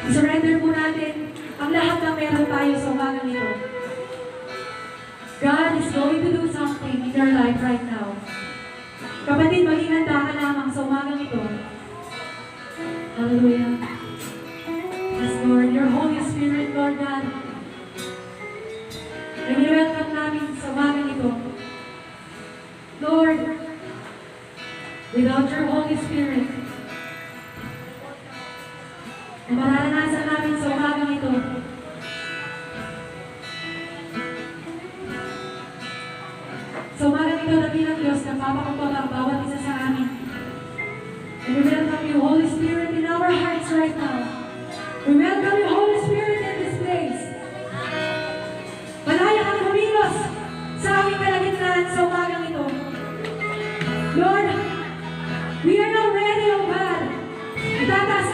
I-surrender po natin ang lahat ng meron tayo sa umagang ito. God is going to do something in your life right now. Kapatid, maging handa ka lamang sa umagang ito. Hallelujah. Yes, Lord, your Holy Spirit, Lord God. I-welcome namin sa umagang ito. Lord, without your Holy Spirit, na mararanasan namin sa umagang ito, sa umagang ito, dakilang Diyos, nagpapakumbaba ang bawat isa sa amin. And we welcome you, Holy Spirit, in our hearts right now. We welcome you, Holy Spirit, in this place. Malaya kang humilos sa aming kalagitnaan sa umagang ito. Lord, we are now ready, O God. Itataas